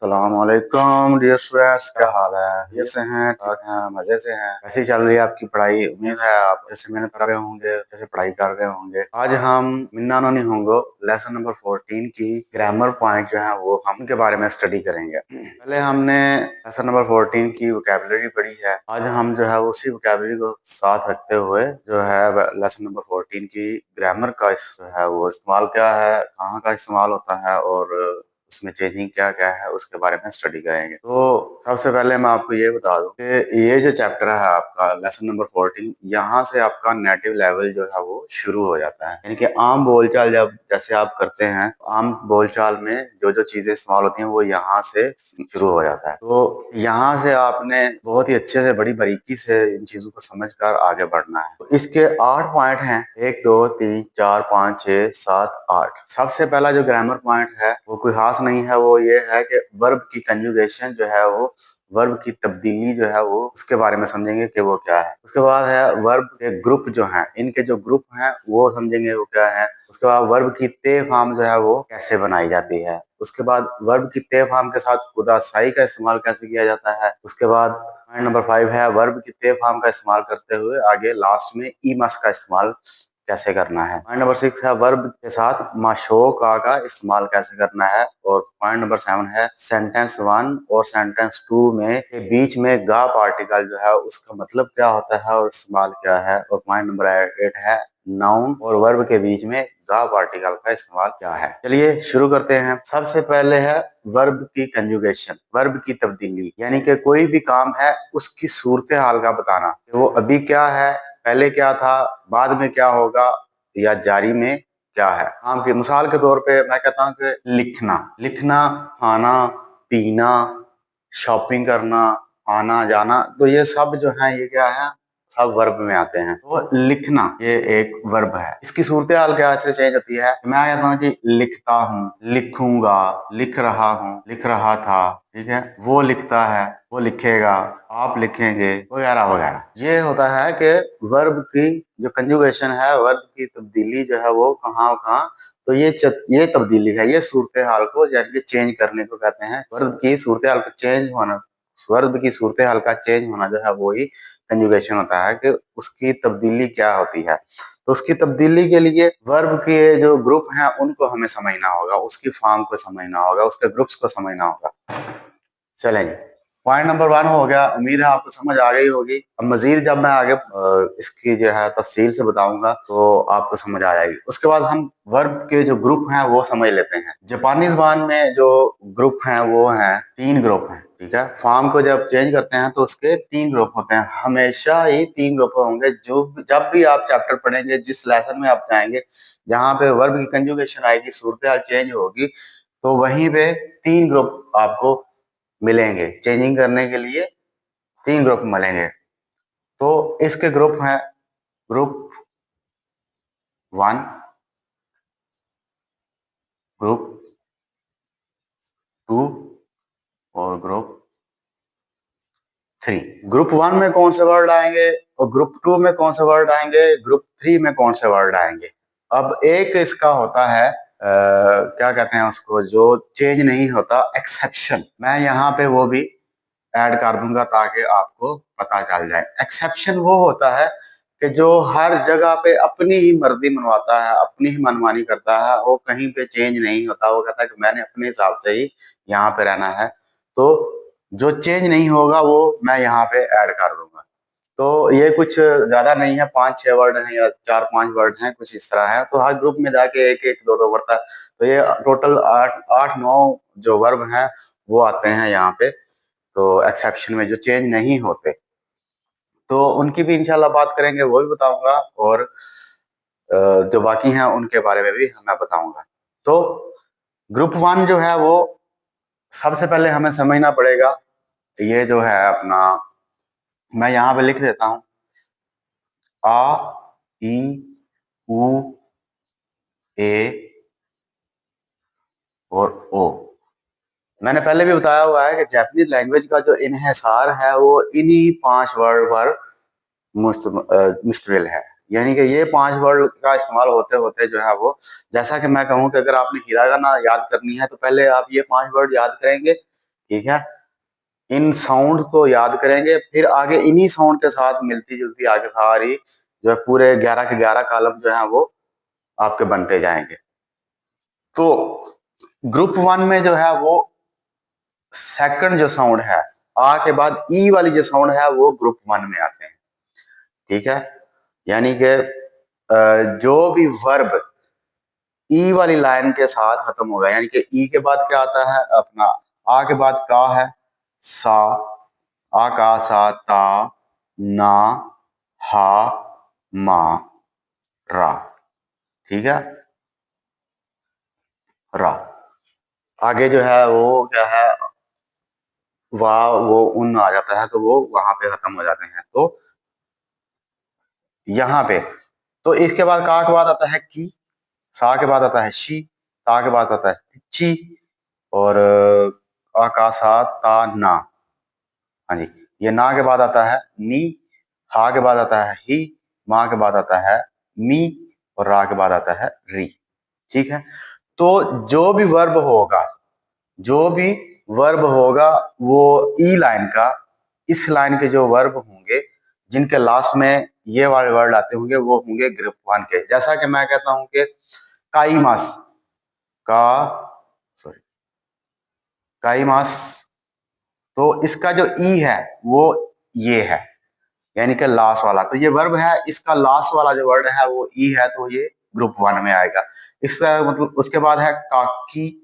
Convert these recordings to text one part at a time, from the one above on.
सलामकुम dear students, क्या हाल है? ये से हैं, ठीक हैं, मजे से हैं? कैसी चल रही है आपकी पढ़ाई? उम्मीद है आप जैसे मेहनत कर रहे होंगे, जैसे पढ़ाई कर रहे होंगे। आज हम मिन्ना नोनी होंगो लेसन नंबर 14 की ग्रामर पॉइंट जो है वो हम उनके बारे में स्टडी करेंगे। पहले हमने लेसन नंबर 14 की वोकैबुलरी पढ़ी है। आज हम जो है उसी वोकैबुलरी को साथ रखते हुए जो है लेसन नंबर 14 की ग्रामर का है वो इस्तेमाल क्या है, कहाँ का इस्तेमाल होता है और उसमें चेंजिंग क्या क्या है उसके बारे में स्टडी करेंगे। तो सबसे पहले मैं आपको ये बता दूं कि ये जो चैप्टर है आपका लेसन नंबर 14, यहाँ से आपका नेटिव लेवल जो है वो शुरू हो जाता है। यानी कि आम बोलचाल जब जैसे आप करते हैं, आम बोलचाल में जो जो चीजें इस्तेमाल होती हैं वो यहाँ से शुरू हो जाता है। तो यहाँ से आपने बहुत ही अच्छे से बड़ी बारीकी से इन चीजों को समझकर आगे बढ़ना है। तो इसके 8 पॉइंट हैं, 1 2 3 4 5 6 7 8। सबसे पहला जो ग्रामर पॉइंट है वो कोई खास नहीं है, वो ये है कि वर्ब की कंजुगेशन जो है वो वर्ब की तब्दीली जो है वो उसके बारे में समझेंगे कि वो क्या है। उसके बाद है वर्ब के ग्रुप जो हैं, इनके जो ग्रुप हैं वो समझेंगे वो क्या है। उसके बाद वर्ब की ते फॉर्म जो है वो कैसे बनाई जाती है। उसके बाद वर्ब की ते फॉर्म के साथ खुदा साई का इस्तेमाल कैसे किया जाता है। उसके बाद पॉइंट नंबर 5 है वर्ब की ते फॉर्म का इस्तेमाल करते हुए आगे लास्ट में ई मस्ट का इस्तेमाल कैसे करना है। पॉइंट नंबर 6 है वर्ब के साथ माशोका का इस्तेमाल कैसे करना है। और पॉइंट नंबर 7 है सेंटेंस 1 और सेंटेंस 2 में के बीच में गा पार्टिकल जो है उसका मतलब क्या होता है और इस्तेमाल क्या है। और पॉइंट नंबर 8 है नाउन और वर्ब के बीच में गा पार्टिकल का इस्तेमाल क्या है। चलिए शुरू करते हैं। सबसे पहले है वर्ब की कंजुगेशन, वर्ब की तब्दीली, यानी कि कोई भी काम है उसकी सूरत हाल का बताना कि वो अभी क्या है, पहले क्या था, बाद में क्या होगा या जारी में क्या है। काम की मिसाल के तौर पे मैं कहता हूँ कि लिखना, लिखना, खाना, पीना, शॉपिंग करना, आना जाना, तो ये सब जो है ये क्या है, सब वर्ब में आते हैं। तो लिखना ये एक वर्ब है। इसकी सूरत हाल क्या से चेंज होती है। मैं कहता हूँ कि लिखता हूँ, लिखूंगा, लिख रहा हूँ, लिख रहा था, ठीक है, वो लिखता है, वो लिखेगा, आप लिखेंगे, वगैरह वगैरह। ये होता है कि वर्ब की जो कंजुगेशन है, वर्ब की तब्दीली जो है वो कहाँ कहाँ, तो ये तब्दीली है, ये सूरत हाल को यानी कि चेंज करने को कहते हैं। वर्ब की सूरत हाल को चेंज होना, वर्ब की सूरत हाल का चेंज होना जो है वो ही कंजुगेशन होता है कि उसकी तब्दीली क्या होती है। तो उसकी तब्दीली के लिए वर्ब के जो ग्रुप हैं उनको हमें समझना होगा, उसकी फॉर्म को समझना होगा, उसके ग्रुप्स को समझना होगा। चलेंगे, पॉइंट नंबर 1 हो गया। उम्मीद है आपको समझ आ गई होगी। अब मजीद जब मैं आगे इसकी जो है तफसील से बताऊंगा तो आपको समझ आ जाएगी। उसके बाद हम वर्ब के जो ग्रुप हैं वो समझ लेते हैं। जापानी जबान में जो ग्रुप हैं वो हैं 3 ग्रुप हैं, ठीक है। फॉर्म को जब चेंज करते हैं तो उसके 3 ग्रुप होते हैं, हमेशा ही 3 ग्रुप होंगे। जो जब भी आप चैप्टर पढ़ेंगे, जिस लेसन में आप जाएंगे जहाँ पे वर्ब की कंजुगेशन आएगी, सूरत हाल चेंज होगी, तो वहीं पे 3 ग्रुप आपको मिलेंगे। चेंजिंग करने के लिए 3 ग्रुप मिलेंगे। तो इसके ग्रुप हैं ग्रुप 1, ग्रुप 2 और ग्रुप 3। ग्रुप 1 में कौन से वर्ड आएंगे और ग्रुप 2 में कौन से वर्ड आएंगे, ग्रुप 3 में कौन से वर्ड आएंगे। अब एक इसका होता है क्या कहते हैं उसको, जो चेंज नहीं होता, एक्सेप्शन। मैं यहाँ पे वो भी ऐड कर दूंगा ताकि आपको पता चल जाए। एक्सेप्शन वो होता है कि जो हर जगह पे अपनी ही मर्जी मनवाता है, अपनी ही मनमानी करता है, वो कहीं पे चेंज नहीं होता। वो कहता है कि मैंने अपने हिसाब से ही यहाँ पे रहना है, तो जो चेंज नहीं होगा वो मैं यहाँ पे ऐड कर दूंगा। तो ये कुछ ज्यादा नहीं है, 5-6 वर्ड हैं या 4-5 वर्ड हैं, कुछ इस तरह है। तो हर ग्रुप में जाके 1-1 2-2 वर्ड था, तो ये टोटल 8-9 जो वर्ब हैं वो आते हैं यहाँ पे। तो एक्सेप्शन में जो चेंज नहीं होते, तो उनकी भी इंशाल्लाह बात करेंगे, वो भी बताऊंगा। और जो बाकी हैं उनके बारे में भी मैं बताऊंगा। तो ग्रुप 1 जो है वो सबसे पहले हमें समझना पड़ेगा। ये जो है अपना, मैं यहाँ पे लिख देता हूँ, आ ई उ ए और ओ। मैंने पहले भी बताया हुआ है कि जापानीज लैंग्वेज का जो इन्हिसार है वो इन्हीं 5 वर्ड पर मुश्तमिल है। यानी कि ये 5 वर्ड का इस्तेमाल होते होते जो है वो, जैसा कि मैं कहूँ कि अगर आपने हिरागाना याद करनी है तो पहले आप ये 5 वर्ड याद करेंगे, ठीक है, इन साउंड को याद करेंगे, फिर आगे इन्हीं साउंड के साथ मिलती जुलती आगे सारी जो है पूरे 11 के 11 कॉलम जो है वो आपके बनते जाएंगे। तो ग्रुप वन में जो है वो सेकंड जो साउंड है आ के बाद ई वाली जो साउंड है वो ग्रुप वन में आते हैं। ठीक है, यानी कि जो भी वर्ब ई वाली लाइन के साथ खत्म होगा, यानी कि ई के बाद क्या आता है अपना, आ के बाद का है सा, आ का सा ता ना हा मा रा। ठीक है, रा। आगे जो है वो क्या है, वाह वो उन आ जाता है तो वो वहां पे खत्म हो जाते हैं। तो यहाँ पे तो इसके बाद का के बाद आता है की, सा के बाद आता है शी, ता के बाद आता है ची, और आ का सा ता ना। हाँ जी, ये ना के बाद आता है नी, हा के बाद आता है ही, मा के बाद आता है मी, और रा के बाद आता है री। ठीक है, तो जो भी वर्ब होगा, जो भी वर्ब होगा वो ई लाइन का, इस लाइन के जो वर्ब होंगे जिनके लास्ट में ये वाले वर्ड आते होंगे वो होंगे ग्रुप वन के। जैसा कि मैं कहता हूं कि काईमास का, सॉरी काईमास, तो इसका जो ई है वो ये है, यानी कि लास्ट वाला। तो ये वर्ब है, इसका लास्ट वाला जो वर्ड है वो ई है, तो ये ग्रुप वन में आएगा। इसका मतलब उसके बाद है काकी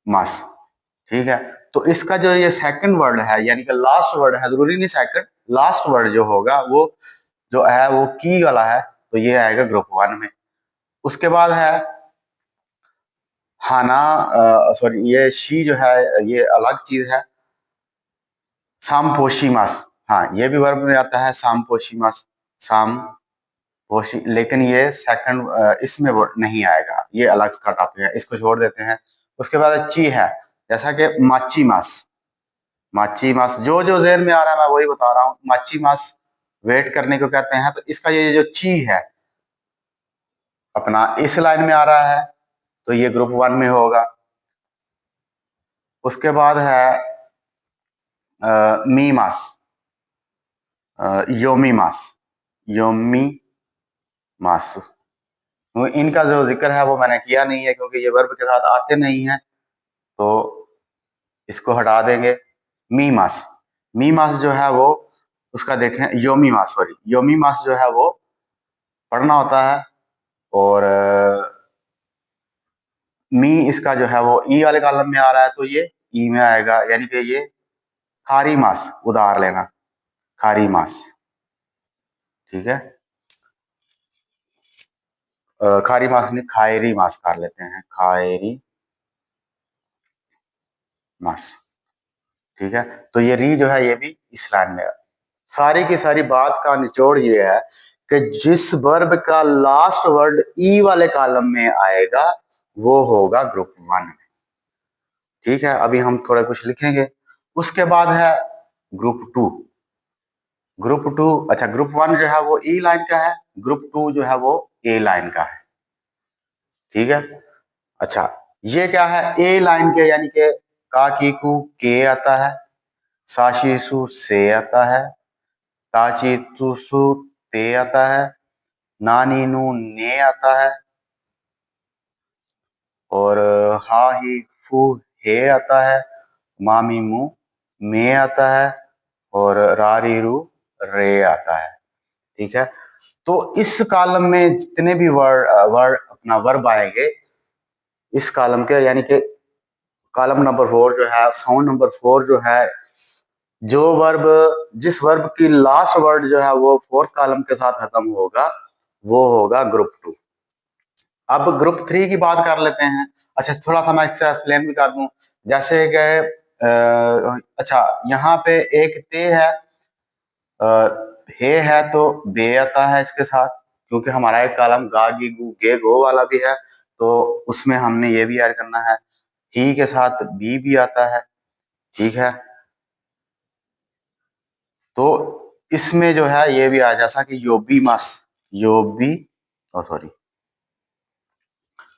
मास। ठीक है, तो इसका जो ये सेकंड वर्ड है यानी कि लास्ट वर्ड है, जरूरी नहीं सेकंड, लास्ट वर्ड जो होगा वो जो है वो की वाला है, तो ये आएगा ग्रुप वन में। उसके बाद है हाना, सॉरी ये शी जो है ये अलग चीज है, सामपोशीमास। हाँ, ये भी वर्ब में आता है सामपोशीमास, साम पोशी, लेकिन ये सेकंड इसमें नहीं आएगा, ये अलग का टॉपिक है, इसको छोड़ देते हैं। उसके बाद ची है, जैसा कि माची मास, माची मास जो जो जेहन में आ रहा है मैं वही बता रहा हूँ। माची मास वेट करने को कहते हैं, तो इसका ये जो ची है अपना इस लाइन में आ रहा है, तो ये ग्रुप वन में होगा। उसके बाद है मी मास, योमी मास, योमी मास। तो इनका जो जिक्र है वो मैंने किया नहीं है क्योंकि ये वर्ब के साथ आते नहीं है, तो इसको हटा देंगे। मी मास, मी मास जो है वो उसका देखें, योमी मास, सॉरी योमी मास जो है वो पढ़ना होता है, और मी इसका जो है वो ई वाले कॉलम में आ रहा है, तो ये ई में आएगा, यानी कि ये खारी मास उधार लेना, खारी मास। ठीक है, खारी मास नहीं खायरी मास कर लेते हैं, खायरी मास। ठीक है, तो ये री जो है ये भी इस लाइन में। सारी की सारी बात का निचोड़ ये है कि जिस वर्ब का लास्ट वर्ड ई वाले कॉलम में आएगा वो होगा ग्रुप वन में। ठीक है, अभी हम थोड़ा कुछ लिखेंगे। उसके बाद है ग्रुप टू। ग्रुप टू, अच्छा ग्रुप वन जो है वो ई लाइन का है, ग्रुप टू जो है वो ए लाइन का है। ठीक है, अच्छा ये क्या है, ए लाइन के, यानी कि का की कु के आता है, साशी सु से आता है, ताची तु सु ते आता है, नानी नु ने आता है, और हा ही फू हे आता है, मामी मु में आता है, और रारी रू रे आता है। ठीक है, तो इस कॉलम में जितने भी वर्ड वर्ड अपना वर्ब आएंगे इस कॉलम के, यानी कि कॉलम नंबर 4 जो है, साउंड नंबर 4 जो है, जो वर्ब जिस वर्ब की लास्ट वर्ड जो है वो फोर्थ कॉलम के साथ खत्म होगा वो होगा ग्रुप टू। अब ग्रुप थ्री की बात कर लेते हैं। अच्छा थोड़ा सा मैं इसका एक्सप्लेन भी कर दूं, जैसे कि अच्छा यहाँ पे एक ते है, हे है, तो बे आता है इसके साथ, क्योंकि हमारा एक कॉलम गा गी गु गे गो वाला भी है, तो उसमें हमने ये भी ऐड करना है। ही के साथ बी भी आता है। ठीक है, तो इसमें जो है ये भी आ, जैसा कि योबी मास, योबी, सॉरी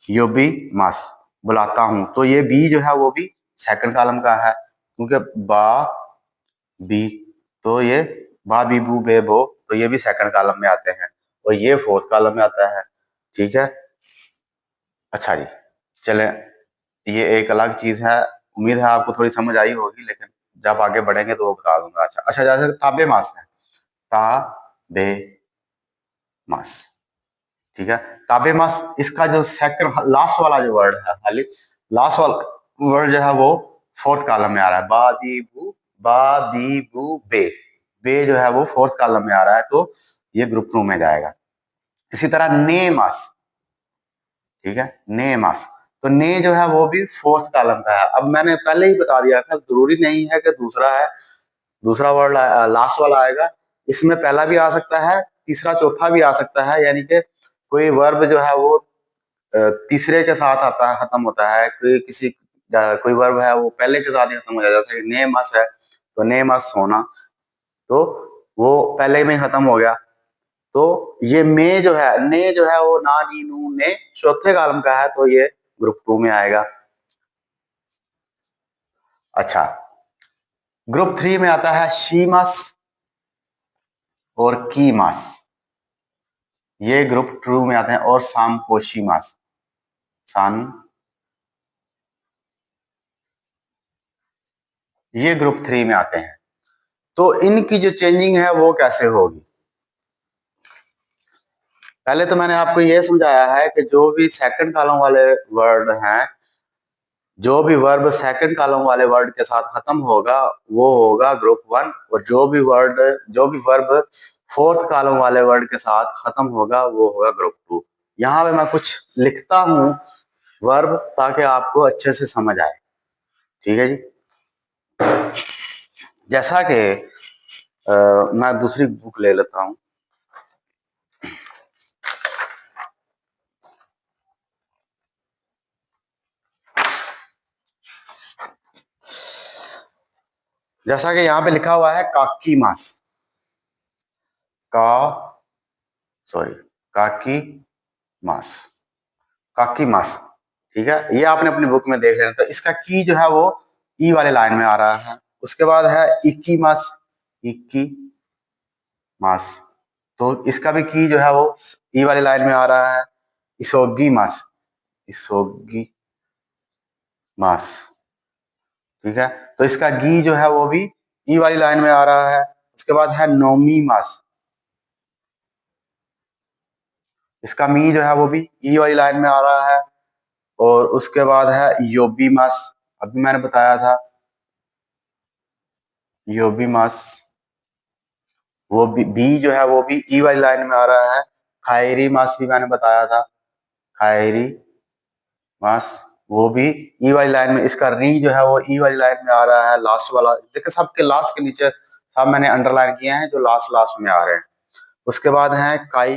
योबी मास। बुलाता हूं, तो ये बी जो है वो भी सेकंड कॉलम का है, क्योंकि बा बी, तो ये बा बी बू बे बो, तो ये भी सेकंड कॉलम में आते हैं और ये फोर्थ कॉलम में आता है। ठीक है, अच्छा जी, चले, ये एक अलग चीज है, उम्मीद है आपको थोड़ी समझ आई होगी, लेकिन जब आगे बढ़ेंगे तो वो बता दूंगा। अच्छा अच्छा, जैसे ताबे मास है, ता बे मास, ठीक है, ताबे मास, इसका जो सेकंड लास्ट वाला जो वर्ड है, खाली लास्ट वाला वर्ड जो है वो फोर्थ कॉलम में आ रहा है, बा बी बू बे, बे जो है वो फोर्थ कॉलम में आ रहा है, तो ये ग्रुप 2 में जाएगा। इसी तरह ने मास, ठीक है, ने मास, तो ने जो है वो भी फोर्थ कॉलम का है। अब मैंने पहले ही बता दिया था, जरूरी नहीं है कि दूसरा है, दूसरा वर्ड लास्ट वाला आएगा, इसमें पहला भी आ सकता है, तीसरा चौथा भी आ सकता है, यानी कि कोई वर्ब जो है वो तीसरे के साथ आता है, खत्म होता है, कोई वर्ब है वो पहले के साथ ही खत्म हो जाता है। ने मस है तो ने मस होना, तो वो पहले में ही खत्म हो गया। तो ये में जो है, ने जो है वो ना नी नू ने चौथे कॉलम का है, तो ये ग्रुप 2 में आएगा। अच्छा, ग्रुप 3 में आता है शी मस और की मस, ये ग्रुप 2 में आते हैं, और साम पोशी मस, सान, ये ग्रुप 3 में आते हैं। तो इनकी जो चेंजिंग है वो कैसे होगी, पहले तो मैंने आपको ये समझाया है कि जो भी सेकंड कॉलम वाले वर्ड हैं, जो भी वर्ब सेकंड कॉलम वाले वर्ड के साथ खत्म होगा वो होगा ग्रुप 1, और जो भी वर्ब फोर्थ कॉलम वाले वर्ड के साथ खत्म होगा वो होगा ग्रुप 2। यहाँ पे मैं कुछ लिखता हूं वर्ब, ताकि आपको अच्छे से समझ आए। ठीक है जी, जैसा कि मैं दूसरी बुक ले लेता हूं, जैसा कि यहाँ पे लिखा हुआ है काकी मास, का सॉरी काकी मास, काकी मास, ठीक है, ये आपने अपनी बुक में देख लेना। तो इसका की जो है वो ई वाले लाइन में आ रहा है, उसके बाद है इक्की मास, इक्की मास, तो इसका भी की जो है वो ई वाली लाइन में आ रहा है, इसोगी मास, इसोगी मास, ठीक है, तो इसका गी जो है वो भी ई वाली लाइन में आ रहा है। उसके बाद है नोमी मास, इसका मी जो है वो भी ई वाली लाइन में आ रहा है। और उसके बाद है योबी मास, अभी मैंने बताया था योबी मास, वो बी जो है वो भी ई वाली लाइन में आ रहा है। खायरी मास भी मैंने बताया था, खायरी मास, वो भी ई वाली लाइन में, इसका री जो है वो ई वाली लाइन में आ रहा है, लास्ट वाला, देखिए सबके लास्ट के नीचे सब मैंने अंडरलाइन किए हैं जो लास्ट लास्ट में आ रहे हैं। उसके बाद है काई